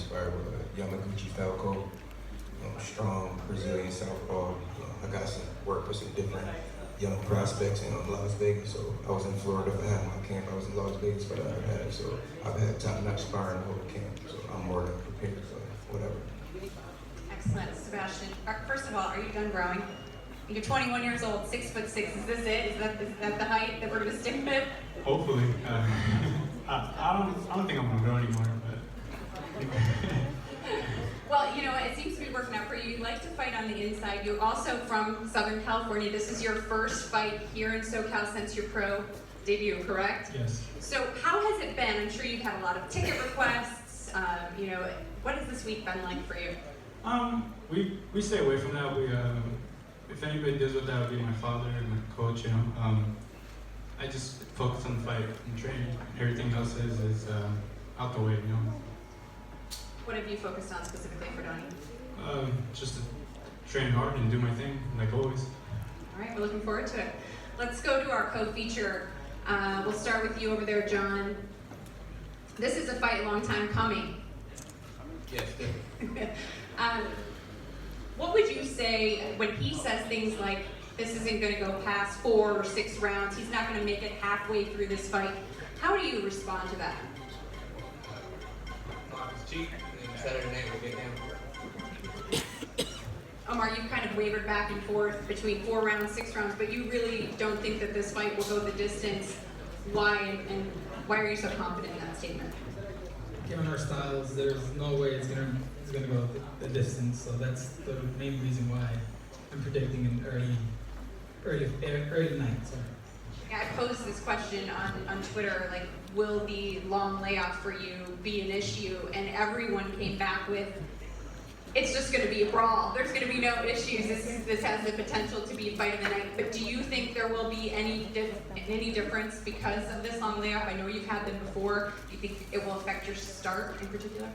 inspired with Yamaguchi Falco, strong Brazilian southpaw. I got some work with some different young prospects in Las Vegas. So I was in Florida for half my camp. I was in Las Vegas for the other half. So I've had top-notch sparring the whole camp. So I'm more than prepared for whatever. Excellent, Sebastian. First of all, are you done growing? You're 21 years old, 6'6". Is this it? Is that the height that we're going to stick with? Hopefully. I don't think I'm going to grow anymore, but. Well, you know, it seems to be working out for you. You like to fight on the inside. You're also from Southern California. This is your first fight here in SoCal since your pro debut, correct? Yes. So how has it been? I'm sure you've had a lot of ticket requests. What has this week been like for you? We stay away from that. If anybody deals with that, it would be my father and my coach. I just focus on the fight and training. Everything else is out the way. What have you focused on specifically for Donnie? Just to train hard and do my thing, like always. All right, we're looking forward to it. Let's go to our co-feature. We'll start with you over there, John. This is a fight a long time coming. Yes, definitely. What would you say when he says things like, this isn't going to go past 4 or 6 rounds, he's not going to make it halfway through this fight? How do you respond to that? It's cheap, and Saturday night we'll get down. Omar, you kind of wavered back and forth between 4 rounds, 6 rounds, but you really don't think that this fight will go the distance. Why, and why are you so confident in that statement? Given our styles, there's no way it's gonna go the distance. So that's the main reason why I'm predicting an early night. Sorry. Yeah, I posed this question on Twitter, like, will the long layoff for you be an issue? And everyone came back with, it's just going to be a brawl. There's going to be no issues. This has the potential to be a fight of the night. But do you think there will be any difference because of this long layoff? I know you've had them before. Do you think it will affect your start in particular?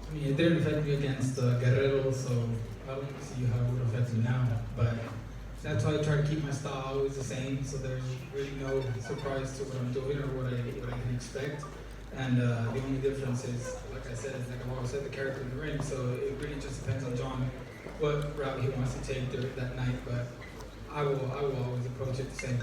I mean, it didn't affect me against Guerrero, so I don't see how it would affect me now. But that's why I try to keep my style always the same, so there's really no surprise to what I'm doing or what I can expect. And the only difference is, like I said, like I've always said, the character in the ring. So it really just depends on John what route he wants to take that night. But I will always approach it the same.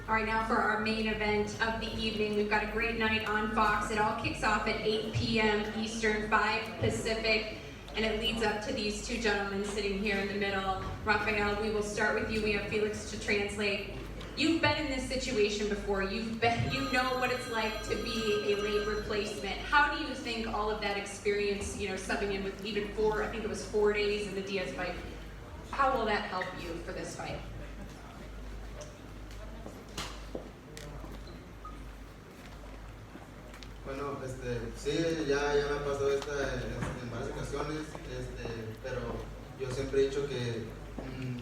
All right, now for our main event of the evening, we've got a great night on Fox. It all kicks off at 8 p.m. Eastern, 5 Pacific, and it leads up to these two gentlemen sitting here in the middle. RAFAEL, we will start with you. We have Felix to translate. You've been in this situation before. You know what it's like to be a late replacement. How do you think all of that experience, subbing in with even 4 days in the Diaz fight, how will that help you for this fight? Bueno, sí, ya me ha pasado en varias ocasiones, pero yo siempre he dicho que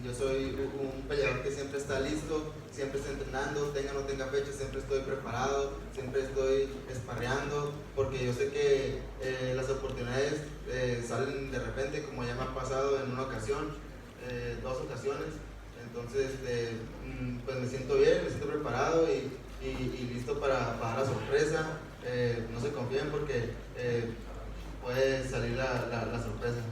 yo soy un peleador que siempre está listo, siempre está entrenando, tenga o no tenga fecha, siempre estoy preparado, siempre estoy esparreando, porque yo sé que las oportunidades salen de repente, como ya me ha pasado en una ocasión, 2 ocasiones. Entonces, pues me siento bien, me siento preparado y listo para la sorpresa. No se confíen porque puede salir la sorpresa.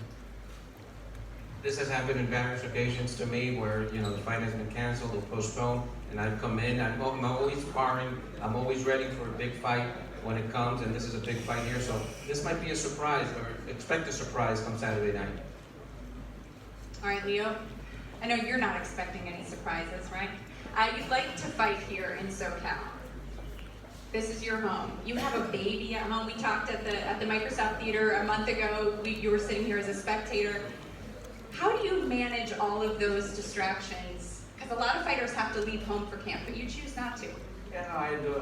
This has happened in various occasions to me where, the fight has been canceled or postponed, and I've come in, I'm always sparring, I'm always ready for a big fight when it comes, and this is a big fight here, so this might be a surprise, or expect a surprise come Saturday night. All right, Leo, I know you're not expecting any surprises, right? You'd like to fight here in SoCal. This is your home. You have a baby at home. We talked at the Microsoft Theater a month ago. You were sitting here as a spectator. How do you manage all of those distractions? Because a lot of fighters have to leave home for camp, but you choose not to. Yeah, no, I do.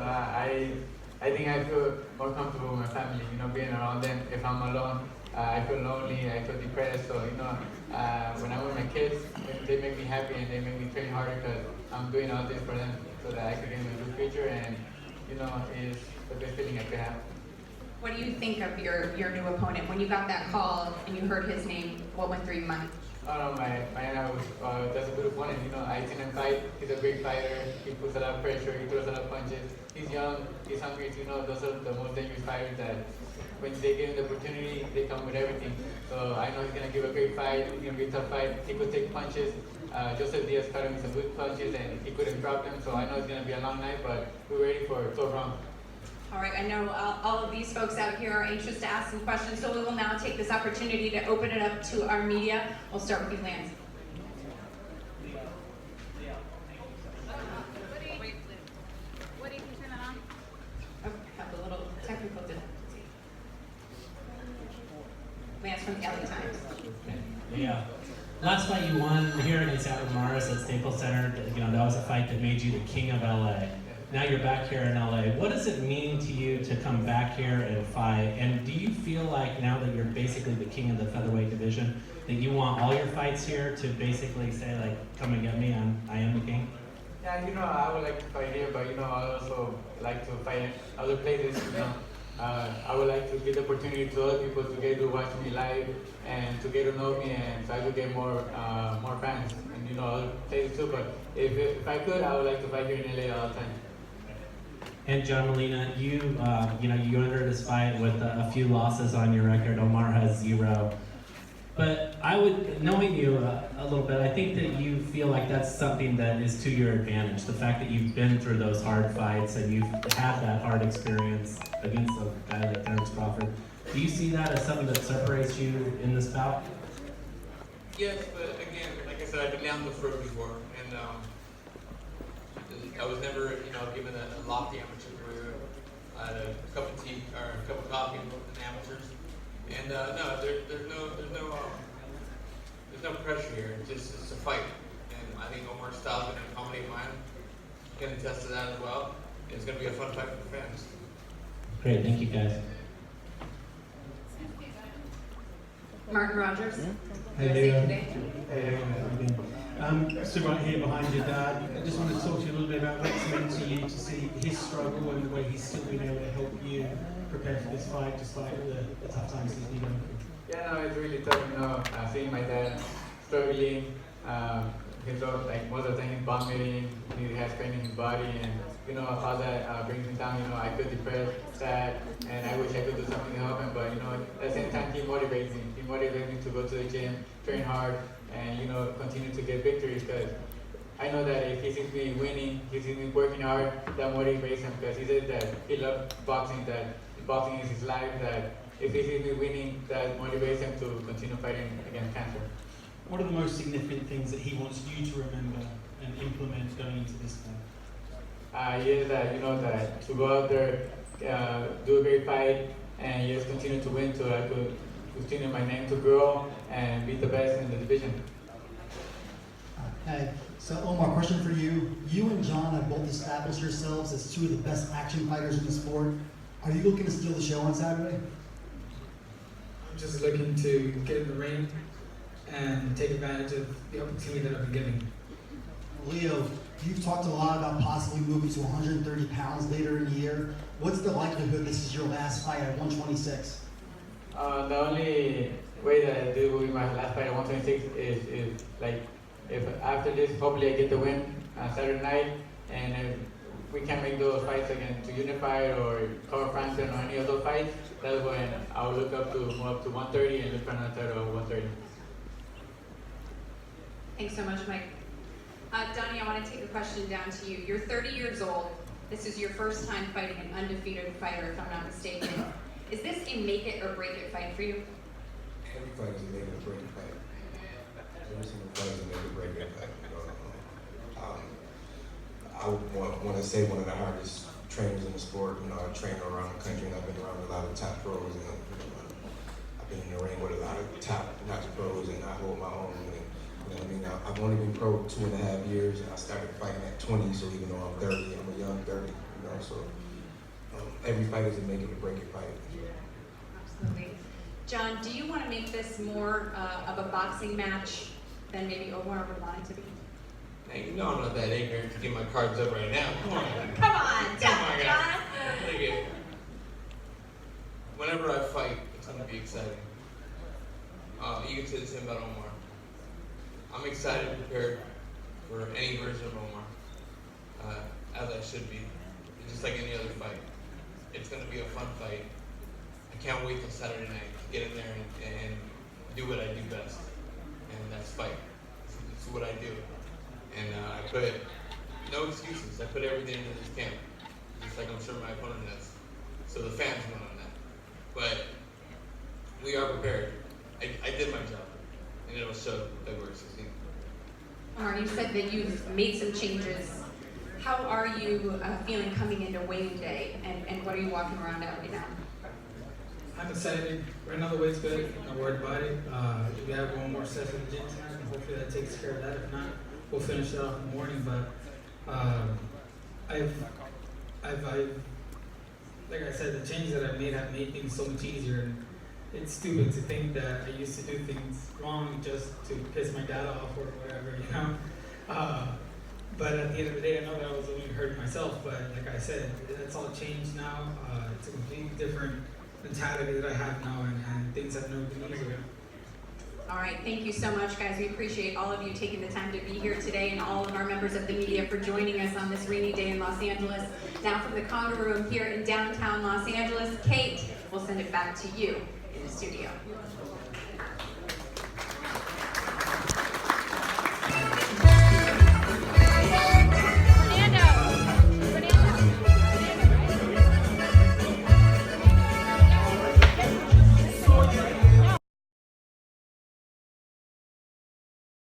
I think I feel more comfortable with my family, being around them. If I'm alone, I feel lonely, I feel depressed. So, when I'm with my kids, they make me happy and they make me train harder because I'm doing all this for them so that I can give them a good future and, it's the best feeling I could have. What do you think of your new opponent? When you got that call and you heard his name, what went through your mind? Oh no, my Anna was that's a good opponent. You know, I seen him fight. He's a great fighter. He puts a lot of pressure. He throws a lot of punches. He's young. He's hungry. You know, those are the most dangerous fighters that when they give him the opportunity, they come with everything. So I know he's gonna give a great fight. It's gonna be a tough fight. He could take punches. Joseph Diaz cut him with some good punches, and he couldn't drop them. So I know it's gonna be a long night, but we're ready for 12 rounds. All right, I know all of these folks out here are anxious to ask some questions, so we will now take this opportunity to open it up to our media. We'll start with you, Lance. What do you turn that on? Oh, I have a little technical difficulty. Lance from the LA Times. Yeah. Last fight you won here against Adam Morris at Staples Center, you know, that was a fight that made you the king of LA. Now you're back here in LA. What does it mean to you to come back here and fight? And do you feel like now that you're basically the king of the featherweight division, that you want all your fights here to basically say like, come and get me, I am the king? Yeah, you know, I would like to fight here, but you know, I also like to fight in other places. You know, I would like to give the opportunity to other people to get to watch me live and to get to know me, and so I could get more fans and you know other places too. But if I could, I would like to fight here in LA all the time. And John Molina, you entered this fight with a few losses on your record. Omar has 0. But I would, knowing you a little bit, I think that you feel like that's something that is to your advantage. The fact that you've been through those hard fights and you've had that hard experience against a guy like Terrence Crawford. Do you see that as something that separates you in this bout? Yes, but again, like I said, I've been down this road before, and I was never, given a lofty amateur career. I had a cup of tea or a cup of coffee with amateurs, and no, there's no pressure here. It's a fight, and I think Omar's style is going to accommodate mine. I can attest to that as well. It's going to be a fun fight for the fans. Great, thank you guys. Martin Rogers. Hey, USA Today. So right here behind your dad, I just want to talk to you a little bit about what it's meant to you to see his struggle and the way he's still been able to help you prepare for this fight, despite the tough times he's been going through. Yeah, no, it's really tough, seeing my dad struggling. He's like most of the time he's vomiting, he has pain in his body, and all that brings me down. I feel depressed, sad, and I wish I could do something to help him. But at the same time, he motivates me. He motivates me to go to the gym, train hard, and continue to get victories. Because I know that if he sees me winning, he sees me working hard, that motivates him. Because he said that he loves boxing, that boxing is his life. That if he sees me winning, that motivates him to continue fighting against cancer. What are the most significant things that he wants you to remember and implement going into this fight? Yes, that to go out there, do a great fight, and just continue to win, so I could continue my name to grow and be the best in the division. Hey, so Omar, question for you. You and John have both established yourselves as two of the best action fighters in the sport. Are you looking to steal the show on Saturday? I'm just looking to get in the ring and take advantage of the opportunity that I've been given. Leo, you've talked a lot about possibly moving to 130 pounds later in the year. What's the likelihood this is your last fight at 126? The only way that I do with my last fight at 126 is like, if after this, hopefully I get the win on Saturday night, and if we can make those fights again to Unified or Carl Frampton or any of those fights, that's when I'll look up to move up to 130 and look for another title of 130. Thanks so much, Mike. Donnie, I want to take a question down to you. You're 30 years old. This is your first time fighting an undefeated fighter, if I'm not mistaken. Is this a make it or break it fight for you? Every fight is a make it or break it fight. Every single fight is a make it or break it fight. I would want to say one of the hardest trainers in the sport. I train around the country, and I've been around a lot of top pros, and I've been in the ring with a lot of top notch pros, and I hold my own. I've only been pro 2.5 years, and I started fighting at 20, so even though I'm 30, I'm a young 30, so every fight is a make it or break it fight. Absolutely. John, do you want to make this more of a boxing match than maybe Omar would want it to be? Hey, I'm not that ignorant to get my cards up right now. Come on. Come on, John. Look at whenever I fight, it's going to be exciting. You can say the same about Omar. I'm excited and prepared for any version of Omar, as I should be. It's just like any other fight. It's going to be a fun fight. I can't wait till Saturday night to get in there and do what I do best, and that's fight. It's what I do. And I put no excuses. I put everything into this camp, just like I'm sure my opponent does. So the fans won on that. But we are prepared. I did my job, and it'll show that we're succeeding. Omar, you said that you've made some changes. How are you feeling coming into weighing day, and what are you walking around at right now? I'm excited. Right now the weight's good. I'm not worried about it. We have one more session of the gym tonight, and hopefully that takes care of that. If not, we'll finish it off in the morning. But I've like I said, the changes that I've made have made things so much easier. And it's stupid to think that I used to do things wrong just to piss my dad off or whatever, you know. But at the end of the day, I know that I was only hurting myself. But like I said, that's all changed now. It's a completely different mentality that I have now, and things have never been easier. All right, thank you so much, guys. We appreciate all of you taking the time to be here today, and all of our members of the media for joining us on this rainy day in Los Angeles. Now from the Conga Room here in downtown Los Angeles, Kate, we'll send it back to you in the studio.